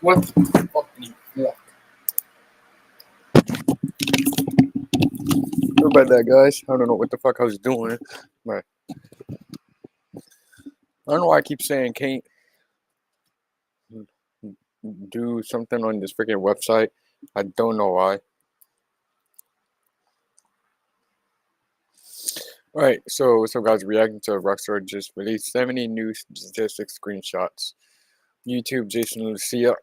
What the fuck do you want? Sorry about that, guys. I don't know what the fuck I was doing, but I don't know why I keep saying can't do something on this freaking website. I don't know why. Alright, so what's up, guys? Reacting to Rockstar just released 70 new GTA6 screenshots. YouTube, Jason Lucia.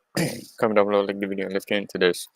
Comment down below, link the video, and let's get into this.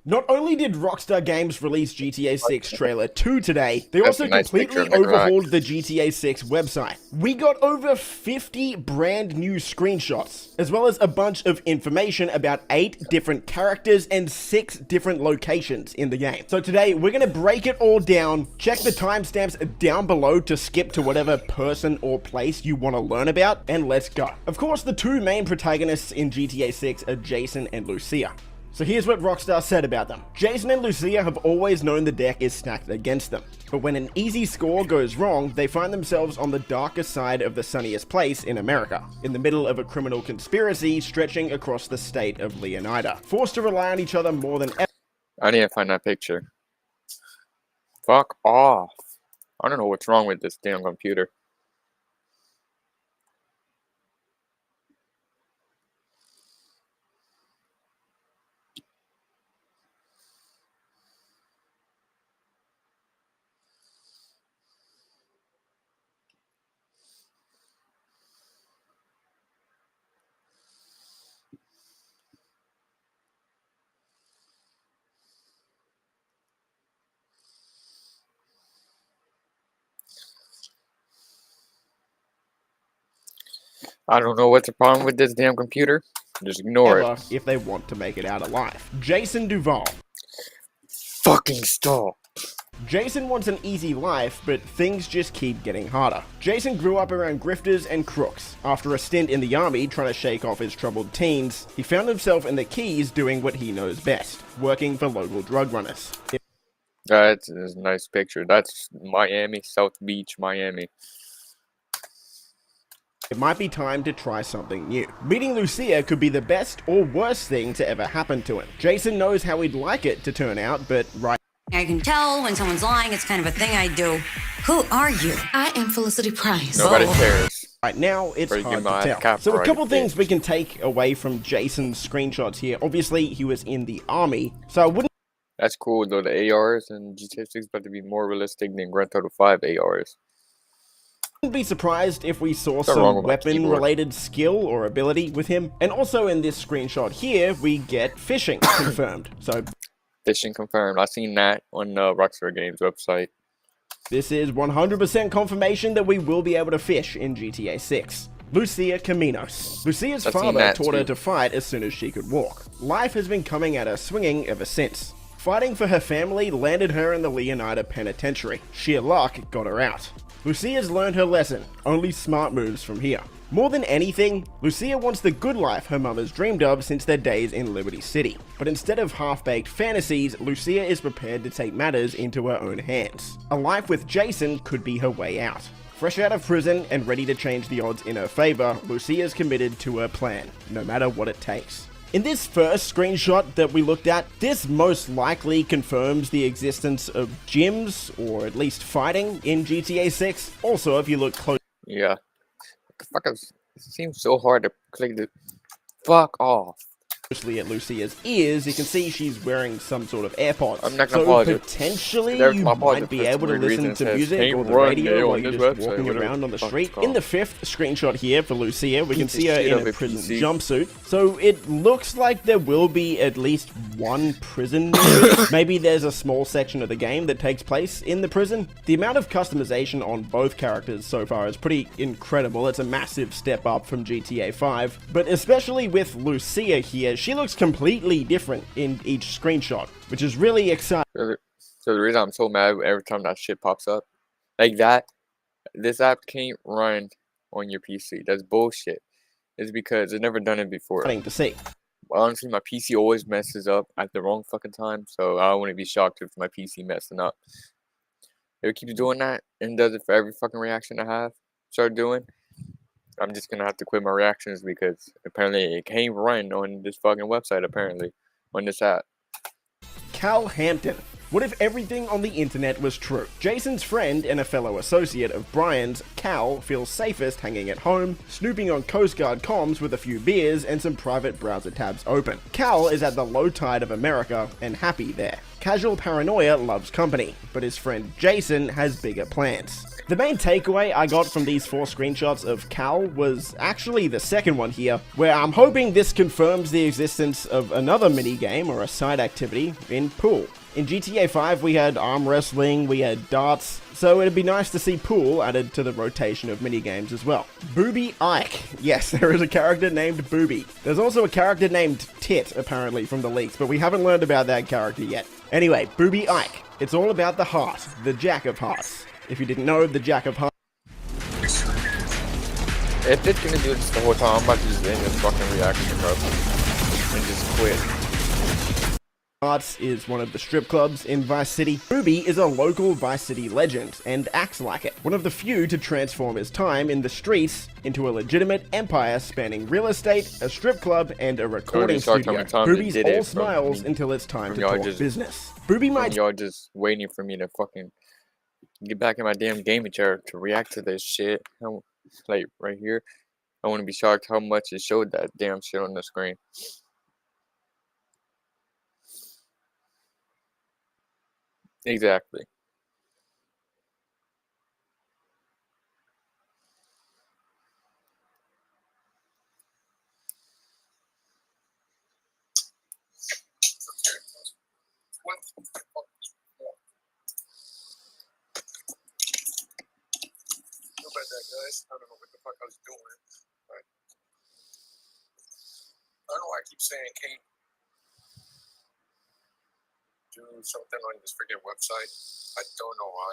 Not only did Rockstar Games release GTA 6 trailer 2 today, they That's also a nice picture completely of the overhauled the GTA 6 website. We got over 50 brand new screenshots, as well as a bunch of information about 8 different characters and 6 different locations in the game. So today, we're gonna break it all down, check the timestamps down below to skip to whatever person or place you want to learn about, and let's go. Of course, the two main protagonists in GTA 6 are Jason and Lucia. So here's what Rockstar said about them. Jason and Lucia have always known the deck is stacked against them, but when an easy score goes wrong, they find themselves on the darkest side of the sunniest place in America, in the middle of a criminal conspiracy stretching across the state of Leonida, forced to rely on each other more than ever. I need to find that picture. Fuck off. I don't know what's wrong with this damn computer. I don't know what's the problem with this damn computer. Just ignore it. If they want to make it out alive. Jason Duval. Fucking stop. Jason wants an easy life, but things just keep getting harder. Jason grew up around grifters and crooks. After a stint in the army trying to shake off his troubled teens, he found himself in the Keys doing what he knows best, working for local drug runners. That's a nice picture. That's Miami, South Beach, Miami. It might be time to try something new. Meeting Lucia could be the best or worst thing to ever happen to him. Jason knows how he'd like it to turn out, but right I can tell when someone's lying. It's kind of a thing I do. Who are you? I am Felicity Price. Nobody cares. Right now, it's hard to tell. So a couple things we can take away from Jason's screenshots here. Obviously, he was in the army, so I wouldn't... That's cool, though. The ARs and GTA 6 about to be more realistic than Grand Theft Auto 5 ARs. Wouldn't be surprised if we saw some weapon-related skill or ability with him. And also in this screenshot here, we get fishing confirmed. So fishing confirmed. I seen that on the Rockstar Games website. This is 100% confirmation that we will be able to fish in GTA 6. Lucia Caminos. Lucia's father taught her to fight as soon as she could walk. Life has been coming at her swinging ever since. Fighting for her family landed her in the Leonida Penitentiary. Sheer luck got her out. Lucia's learned her lesson, only smart moves from here. More than anything, Lucia wants the good life her mum has dreamed of since their days in Liberty City. But instead of half-baked fantasies, Lucia is prepared to take matters into her own hands. A life with Jason could be her way out. Fresh out of prison and ready to change the odds in her favor, Lucia's committed to her plan, no matter what it takes. In this first screenshot that we looked at, this most likely confirms the existence of gyms, or at least fighting, in GTA 6. Also, if you look close... Yeah. Fuck, it seems so hard to click the... Fuck off. At Lucia's ears, you can see she's wearing some sort of AirPods. I'm not gonna pause it. Potentially you might be able to listen to music or the radio while you're just walking around on the street. In the fifth screenshot here for Lucia, we can see her in a prison jumpsuit. So it looks like there will be at least one prison movie. Maybe there's a small section of the game that takes place in the prison. The amount of customization on both characters so far is pretty incredible. It's a massive step up from GTA 5, but especially with Lucia here, she looks completely different in each screenshot, which is really exciting. So the reason I'm so mad every time that shit pops up, like that, this app can't run on your PC. That's bullshit. It's because it's never done it before. To see. Honestly, my PC always messes up at the wrong fucking time, so I wouldn't be shocked if my PC messing up. If it keeps doing that and does it for every fucking reaction I have, start doing, I'm just gonna have to quit my reactions because apparently it can't run on this fucking website, apparently, on this app. Cal Hampton. What if everything on the internet was true? Jason's friend and a fellow associate of Brian's, Cal, feels safest hanging at home, snooping on Coast Guard comms with a few beers and some private browser tabs open. Cal is at the low tide of America and happy there. Casual paranoia loves company, but his friend Jason has bigger plans. The main takeaway I got from these 4 screenshots of Cal was actually the second one here, where I'm hoping this confirms the existence of another minigame or a side activity in pool. In GTA 5 we had arm wrestling, we had darts, so it'd be nice to see pool added to the rotation of minigames as well. Booby Ike. Yes, there is a character named Booby. There's also a character named Tit, apparently, from the leaks, but we haven't learned about that character yet. Anyway, Booby Ike. It's all about the heart, the Jack of Hearts. If you didn't know, the Jack of Hearts... If it's gonna do this the whole time, I'm about to just end this fucking reaction, bro. And just quit. Hearts is one of the strip clubs in Vice City. Booby is a local Vice City legend and acts like it. One of the few to transform his time in the streets into a legitimate empire spanning real estate, a strip club, and a recording studio. Booby's all smiles until it's time to talk business. Booby might... Y'all just waiting for me to fucking get back in my damn gaming chair to react to this shit. Like, right here. I want to be shocked how much it showed that damn shit on the screen. Exactly. About that, guys. I don't know what the fuck I was doing, but I don't know why I keep saying can't do something on this freaking website. I don't know why.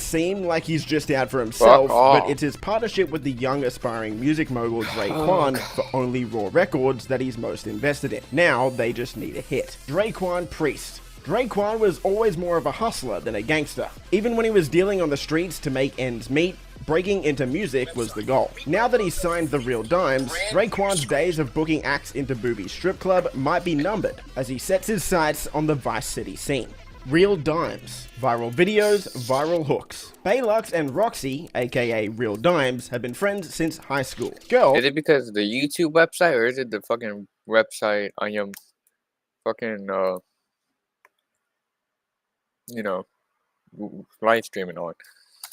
Seem like he's just out for himself, but it's his partnership with the young aspiring music mogul Draquan for Only Raw Records that he's most invested in. Now they just need a hit. Draquan Priest. Draquan was always more of a hustler than a gangster. Even when he was dealing on the streets to make ends meet, breaking into music was the goal. Now that he's signed the Real Dimes, Draquan's days of booking acts into Booby's strip club might be numbered as he sets his sights on the Vice City scene. Real Dimes. Viral videos, viral hooks. Baylux and Roxy, aka Real Dimes, have been friends since high school. Girl... Is it because of the YouTube website, or is it the fucking website I am fucking, you know, live streaming on?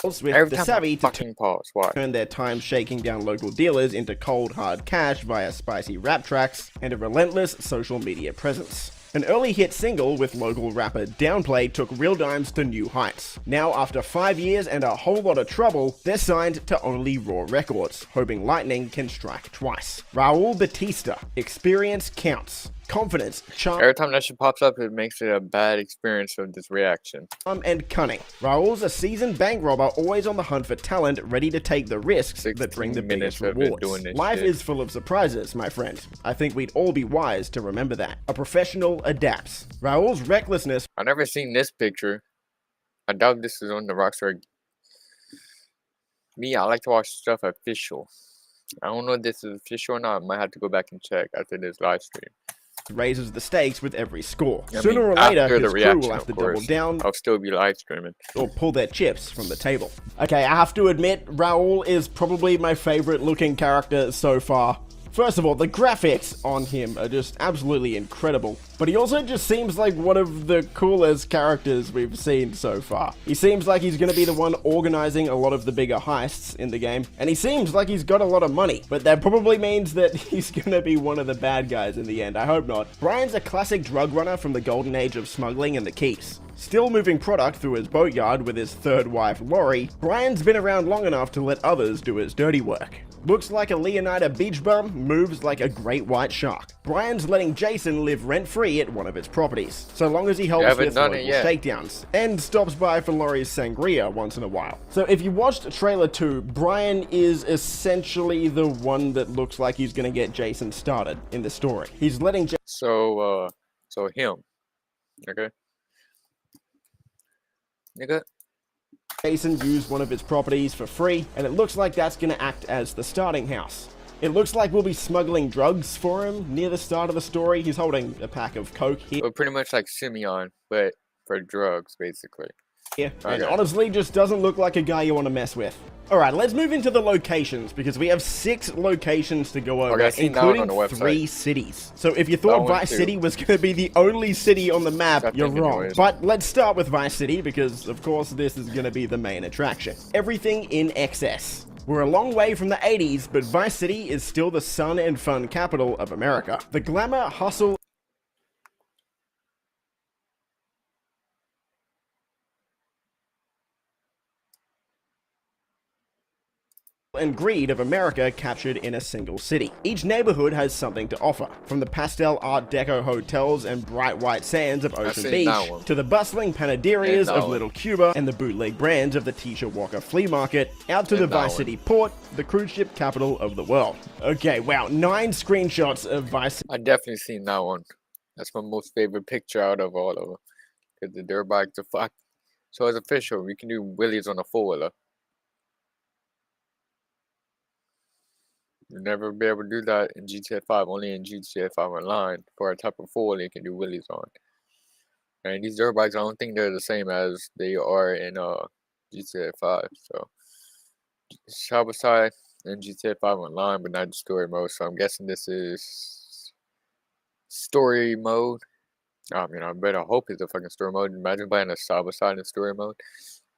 With the savvy to turn their time shaking down local dealers into cold hard cash via spicy rap tracks and a relentless social media presence. An early hit single with local rapper Downplay took Real Dimes to new heights. Now, after 5 years and a whole lot of trouble, they're signed to Only Raw Records, hoping lightning can strike twice. Raul Batista. Experience counts. Confidence, charm... Every time that shit pops up, it makes it a bad experience of this reaction. And cunning. Raul's a seasoned bank robber, always on the hunt for talent, ready to take the risks that bring the biggest rewards. Life is full of surprises, my friend. I think we'd all be wise to remember that. A professional adapts. Raul's recklessness... I've never seen this picture. I doubt this is on the Rockstar. Me, I like to watch stuff official. I don't know if this is official or not. I might have to go back and check after this live stream. Raises the stakes with every score. Sooner or later, his crew will have to double down. I'll still be live streaming. Or pull their chips from the table. Okay, I have to admit, Raul is probably my favorite looking character so far. First of all, the graphics on him are just absolutely incredible, but he also just seems like one of the coolest characters we've seen so far. He seems like he's gonna be the one organizing a lot of the bigger heists in the game, and he seems like he's got a lot of money, but that probably means that he's gonna be one of the bad guys in the end. I hope not. Brian's a classic drug runner from the golden age of smuggling and the Keys. Still moving product through his boatyard with his third wife, Lori, Brian's been around long enough to let others do his dirty work. Looks like a Leonida beach bum, moves like a great white shark. Brian's letting Jason live rent-free at one of his properties, so long as he helps with local shakedowns, and stops by for Lori's sangria once in a while. So if you watched trailer 2, Brian is essentially the one that looks like he's gonna get Jason started in the story. He's letting So him. Okay. Nigga. Jason used one of his properties for free, and it looks like that's going to act as the starting house. It looks like we'll be smuggling drugs for him near the start of the story. He's holding a pack of coke here. Well, pretty much like Simeon, but for drugs, basically. And Okay. honestly, just doesn't look like a guy you want to mess with. Alright, let's move into the locations, because we have 6 locations to go over, including 3 cities. So if you thought Vice City was going to be the only city on the map, you're wrong. But let's start with Vice City, because of course this is going to be the main attraction. Everything in excess. We're a long way from the 80s, but Vice City is still the sun and fun capital of America. The glamour, hustle, and greed of America captured in a single city. Each neighborhood has something to offer, from the pastel art deco hotels and bright white sands of Ocean Beach, to the bustling panaderias of Little Cuba and the bootleg brands of the T-Shirt Walker flea market, out to the Vice City port, the cruise ship capital of the world. Okay, wow, 9 screenshots of Vice City. I definitely seen that one. That's my most favorite picture out of all of them. Because the dirt bike to fuck. So it's official, we can do wheelies on a 4-wheeler. You'll never be able to do that in GTA 5, only in GTA 5 Online. For a type of 4-wheeler you can do wheelies on. And these dirt bikes, I don't think they're the same as they are in GTA 5. So, side by side in GTA 5 Online, but not the story mode. So I'm guessing this is story mode. I mean, I better hope it's a fucking story mode. Imagine playing a side by side in story mode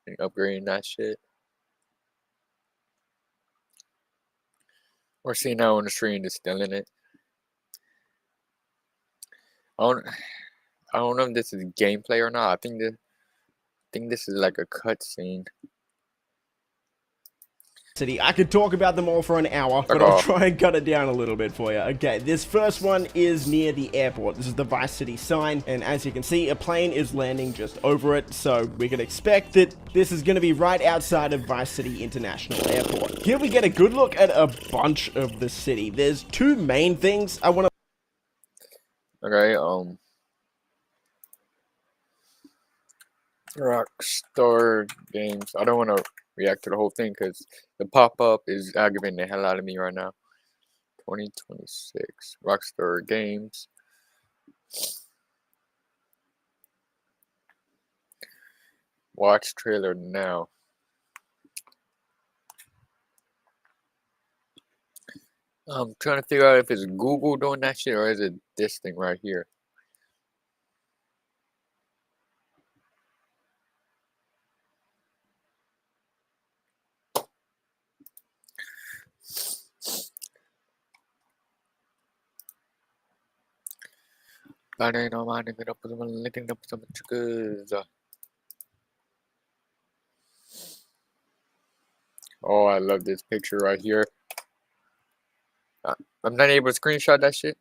and upgrading that shit. Or seeing now on the screen just still in it. I don't know if this is gameplay or not. I think this is like a cutscene. City. I could talk about them all for an hour, but I'll try and cut it down a little bit for you. Okay, this first one is near the airport. This is the Vice City sign, and as you can see, a plane is landing just over it, so we can expect that this is going to be right outside of Vice City International Airport. Here we get a good look at a bunch of the city. There's 2 main things I want to... Okay, Rockstar games. I don't want to react to the whole thing because the pop-up is aggravating the hell out of me right now. 2026 Rockstar games. Watch trailer now. I'm trying to figure out if it's Google doing that shit or is it this thing right here. Oh, I love this picture right here. I'm not able to screenshot that shit.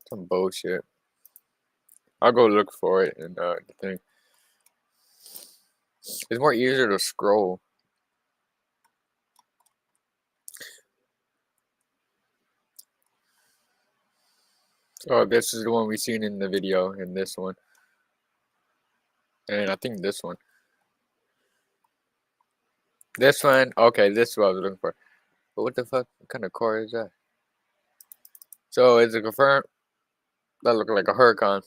Some bullshit. I'll go look for it and the thing. It's more easier to scroll. Oh, this is the one we seen in the video, and this one. And I think this one. This one, okay, this is what I was looking for. But what the fuck? What kind of car is that? So, is it confirmed? That look like a Huracan.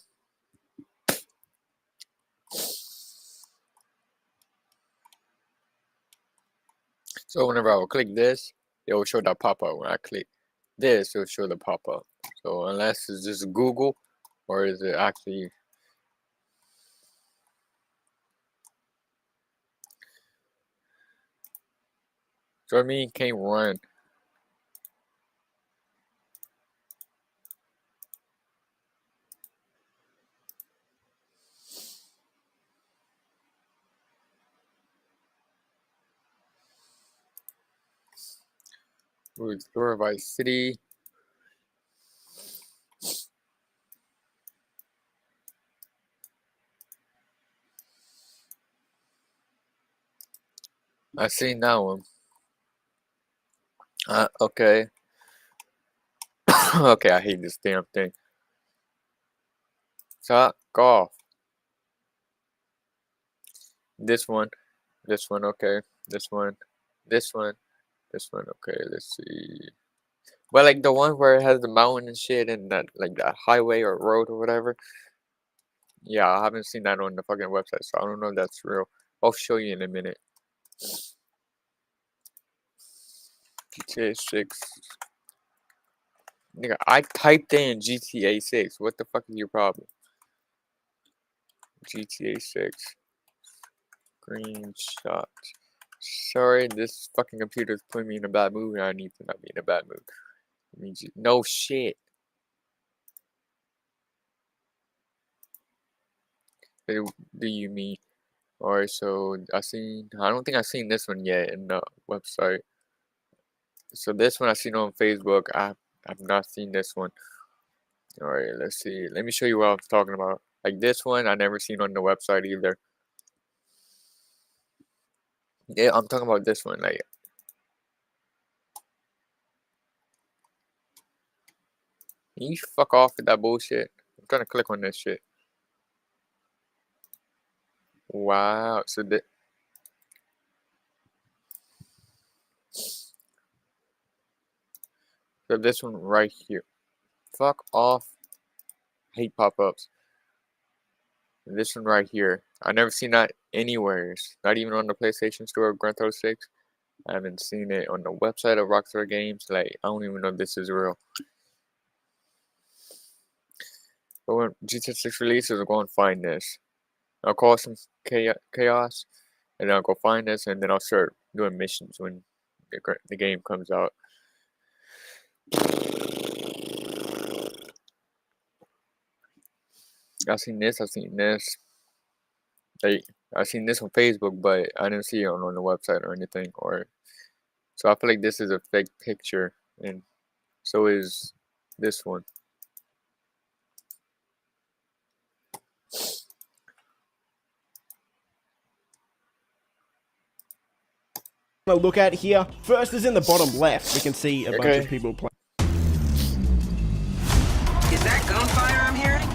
So, whenever I will click this, it will show that pop-up. When I click this, it will show the pop-up. So, unless it's just Google, or is it actually... So, I mean, can't run. We'll explore Vice City. I seen that one. Okay. Okay, I hate this damn thing. Top golf. This one. This one, okay. This one. This one. This one, okay. Let's see. Well, like the one where it has the mountain and shit and that, like that highway or road or whatever. Yeah, I haven't seen that on the fucking website, so I don't know if that's real. I'll show you in a minute. GTA 6. Nigga, I typed in GTA 6. What the fuck is your problem? GTA 6. Screenshot. Sorry, this fucking computer's putting me in a bad mood and I need to not be in a bad mood. No shit. What do you mean? Alright, so I don't think I've seen this one yet in the website. So this one I seen on Facebook. I've not seen this one. Alright, let's see. Let me show you what I'm talking about. Like this one I never seen on the website either. Yeah, I'm talking about this one. Like, can you fuck off with that bullshit? I'm trying to click on this shit. Wow. So this one right here. Fuck off. Hate pop-ups. This one right here. I never seen that anywhere. Not even on the PlayStation Store of Grand Theft 6. I haven't seen it on the website of Rockstar Games. Like, I don't even know if this is real. But when GTA 6 releases, I'll go and find this. I'll cause some chaos, and then I'll go find this, and then I'll start doing missions when the game comes out. I've seen this. Like, I've seen this on Facebook, but I didn't see it on the website or anything. So I feel like this is a fake picture, and so is this one. Look at here. First is in the bottom left. We can see a bunch of people playing. Is that gunfire I'm hearing?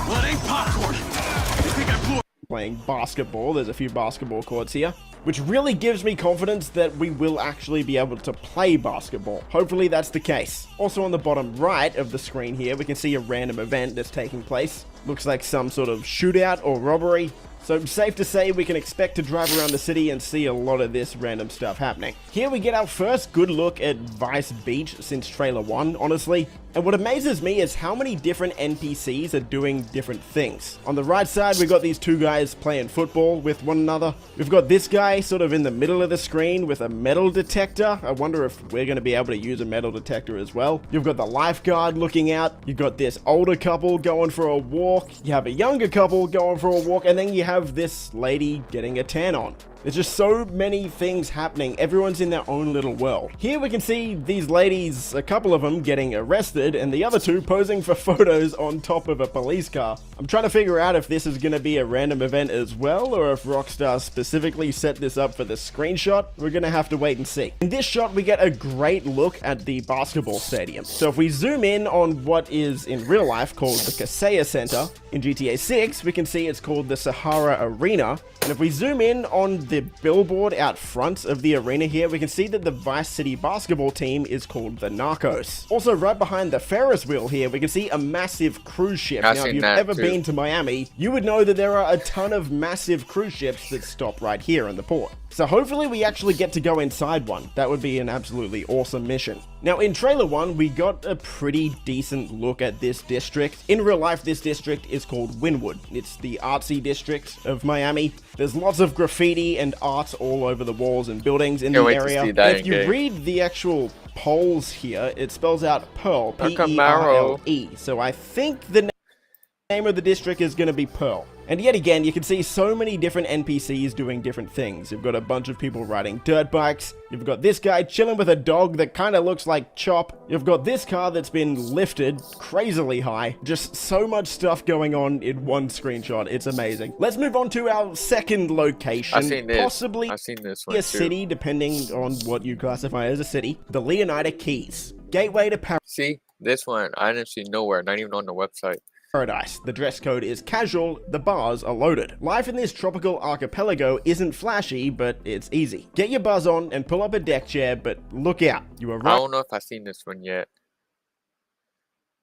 Well, it ain't popcorn. You think I blew it? Playing basketball. There's a few basketball courts here, which really gives me confidence that we will actually be able to play basketball. Hopefully that's the case. Also on the bottom right of the screen here, we can see a random event that's taking place. Looks like some sort of shootout or robbery. So safe to say we can expect to drive around the city and see a lot of this random stuff happening. Here we get our first good look at Vice Beach since trailer 1, honestly. And what amazes me is how many different NPCs are doing different things. On the right side, we've got these two guys playing football with one another. We've got this guy sort of in the middle of the screen with a metal detector. I wonder if we're going to be able to use a metal detector as well. You've got the lifeguard looking out. You've got this older couple going for a walk. You have a younger couple going for a walk. And then you have this lady getting a tan on. There's just so many things happening. Everyone's in their own little world. Here we can see these ladies, a couple of them getting arrested, and the other two posing for photos on top of a police car. I'm trying to figure out if this is going to be a random event as well, or if Rockstar specifically set this up for the screenshot. We're going to have to wait and see. In this shot, we get a great look at the basketball stadium. So if we zoom in on what is in real life called the Kaseya Center, in GTA 6, we can see it's called the Sahara Arena. And if we zoom in on the billboard out front of the arena here, we can see that the Vice City basketball team is called the Narcos. Also, right behind the Ferris wheel here, we can see a massive cruise ship. Now, if you've ever been to Miami, you would know that there are a ton of massive cruise ships that stop right here in the port. So hopefully we actually get to go inside one. That would be an absolutely awesome mission. Now, in trailer 1, we got a pretty decent look at this district. In real life, this district is called Wynwood. It's the artsy district of Miami. There's lots of graffiti and art all over the walls and buildings in the area. If you read the actual polls here, it spells out Pearl, P-E-R-L-E. So I think the name of the district is going to be Pearl. And yet again, you can see so many different NPCs doing different things. You've got a bunch of people riding dirt bikes. You've got this guy chilling with a dog that kind of looks like Chop. You've got this car that's been lifted crazily high. Just so much stuff going on in one screenshot. It's amazing. Let's move on to our second location. I've seen this. Possibly I've seen this one a city, depending on what you classify as a city. The Leonida Keys. Gateway to Paris. See, this one I didn't see nowhere, not even on the website. Paradise. The dress code is casual, the bars are loaded. Life in this tropical archipelago isn't flashy, but it's easy. Get your buzz on and pull up a deck chair, but look out. You are I right don't know if I've seen this one yet.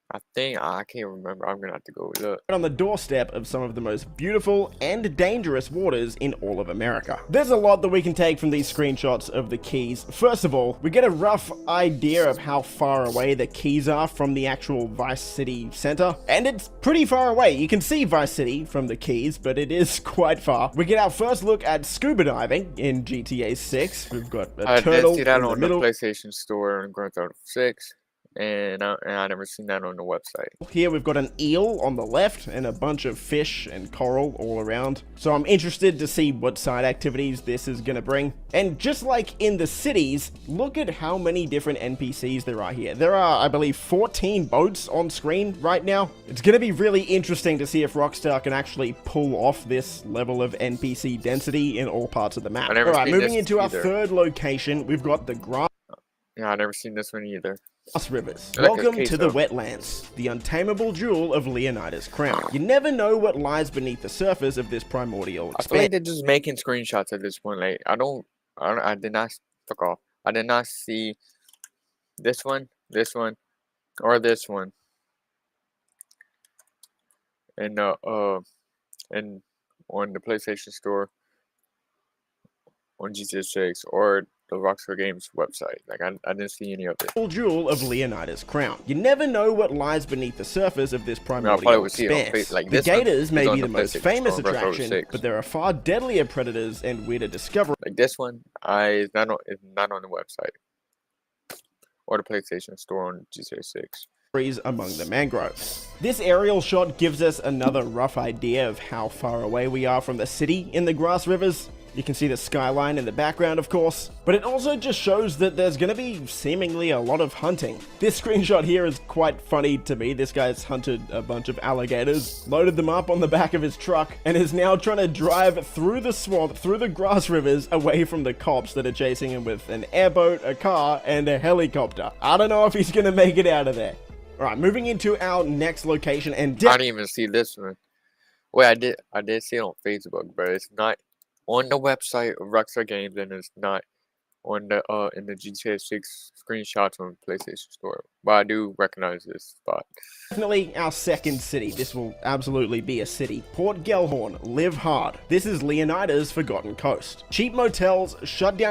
I can't remember. I'm gonna have to go look. on the doorstep of some of the most beautiful and dangerous waters in all of America. There's a lot that we can take from these screenshots of the keys. First of all, we get a rough idea of how far away the keys are from the actual Vice City center, and it's pretty far away. You can see Vice City from the keys, but it is quite far. We get our first look at scuba diving in GTA 6. We've got a turtle I did see that in the on middle. the PlayStation Store in Grand Theft Auto 6. And I never seen that on the website. Here we've got an eel on the left and a bunch of fish and coral all around. So I'm interested to see what side activities this is gonna bring. And just like in the cities, look at how many different NPCs there are here. There are, I believe, 14 boats on screen right now. It's gonna be really interesting to see if Rockstar can actually pull off this level of NPC density in all parts of the map. Alright, moving into our third location, we've got the grass. Yeah, I never seen this one either. Rivers. Like Welcome to the wetlands, the untamable jewel of Leonida's crown. You never know what lies beneath the surface of this primordial I feel like they're just making screenshots at this point. Like I did not fuck off. I did not see this one, or this one. And and on the PlayStation Store on GTA 6 or the Rockstar Games website. Like I didn't see any of it. Jewel of Leonida's crown. You never know what lies beneath the surface of this primordial expanse. Like the gators may be the most famous attraction, but there are far deadlier predators and weirder discoveries. Like this one, it's not on the website or the PlayStation Store on GTA 6. Among the mangroves. This aerial shot gives us another rough idea of how far away we are from the city in the grass rivers. You can see the skyline in the background, of course, but it also just shows that there's gonna be seemingly a lot of hunting. This screenshot here is quite funny to me. This guy's hunted a bunch of alligators, loaded them up on the back of his truck, and is now trying to drive through the swamp, through the grass rivers, away from the cops that are chasing him with an airboat, a car, and a helicopter. I don't know if he's gonna make it out of there. Alright, moving into our next location, and I didn't even see this one. Wait, I did see it on Facebook, but it's not on the website of Rockstar Games, and it's not on the in the GTA 6 screenshots on the PlayStation Store. But I do recognize this spot. Definitely our second city. This will absolutely be a city. Port Gellhorn, live hard. This is Leonida's Forgotten Coast. Cheap motels, shut down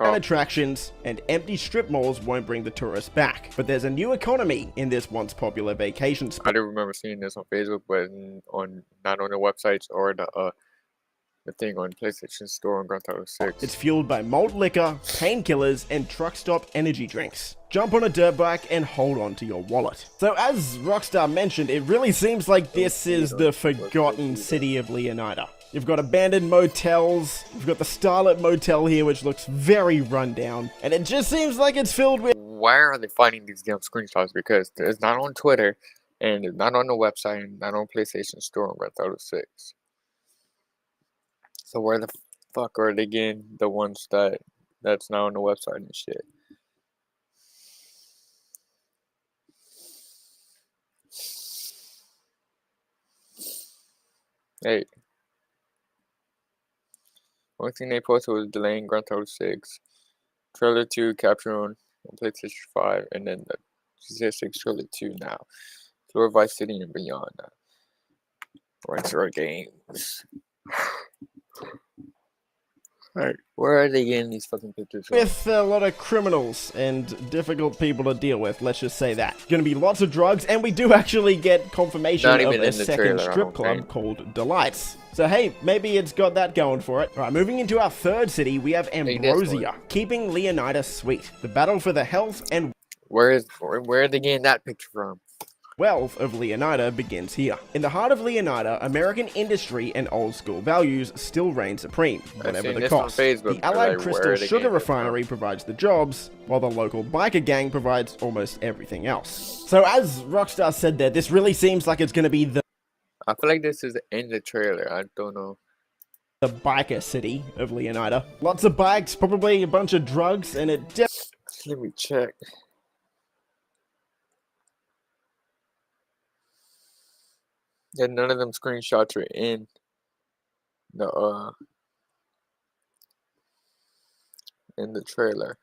attractions, and empty strip malls won't bring the tourists back. But there's a new economy in this once popular vacation spot. I do remember seeing this on Facebook, but not on the websites or the thing on PlayStation Store on Grand Theft Auto 6. It's fueled by malt liquor, painkillers, and truck stop energy drinks. Jump on a dirt bike and hold on to your wallet. So as Rockstar mentioned, it really seems like this is the forgotten city of Leonida. You've got abandoned motels, you've got the Starlit Motel here, which looks very run down, and it just seems like it's filled with... Why are they finding these damn screenshots? Because it's not on Twitter, and it's not on the website, and not on PlayStation Store on Grand Theft Auto 6. So where the fuck are they getting the ones that's not on the website and shit? Hey. One thing they posted was delaying Grand Theft Auto 6, Trailer 2 capture on PlayStation 5, and then the GTA 6 Trailer 2 now. Explore Vice City and beyond. Rockstar Games. Alright, where are they getting these fucking pictures from? With a lot of criminals and difficult people to deal with, let's just say that. Gonna be lots of drugs, and we do actually get confirmation of a second strip club called Delights. So hey, maybe it's got that going for it. Alright, moving into our third city, we have Ambrosia, keeping Leonida sweet. The battle for the health and where are they getting that picture from? Wealth of Leonida begins here. In the heart of Leonida, American industry and old school values still reign supreme, whatever the cost. The Allied Crystal Sugar Refinery provides the jobs, while the local biker gang provides almost everything else. So as Rockstar said there, this really seems like it's going to be the... I feel like this is in the trailer, I don't know. The biker city of Leonida. Lots of bikes, probably a bunch of drugs, and it Let me check. Yeah, none of them screenshots are in the trailer.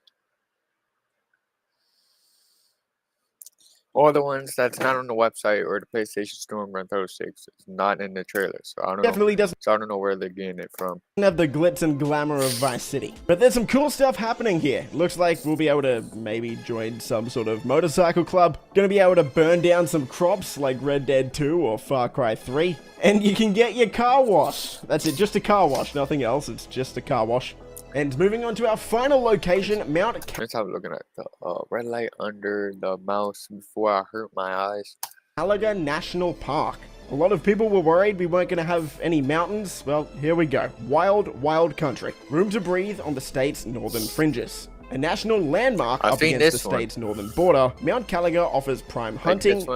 All the ones that's not on the website or the PlayStation Store and Grand Theft 6 is not in the trailer, so I don't know. Definitely doesn't So I don't know where they're getting it from. have the glitz and glamour of Vice City. But there's some cool stuff happening here. Looks like we'll be able to maybe join some sort of motorcycle club. Gonna be able to burn down some crops like Red Dead 2 or Far Cry 3. And you can get your car wash. That's it, just a car wash, nothing else. It's just a car wash. And moving on to our final location, Mount Let's have a look at the red light under the mouse before I hurt my eyes. Gallagher National Park. A lot of people were worried we weren't going to have any mountains. Well, here we go. Wild, wild country. Room to breathe on the state's northern fringes. A national landmark up against the state's northern border, Mount Gallagher offers prime hunting,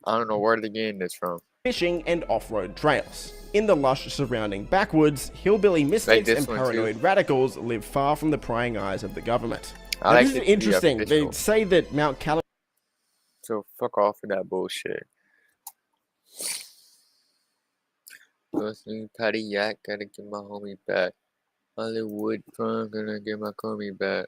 I don't know where they're getting this from. fishing, and off-road trails. In the lush surrounding backwoods, hillbilly mystics and paranoid radicals live far from the prying eyes of the government. Now, this is interesting. They say that Mount Gallagher... So fuck off with that bullshit. Listening Patty Yak, gotta get my homie back. Hollywood Prime, gonna get my homie back.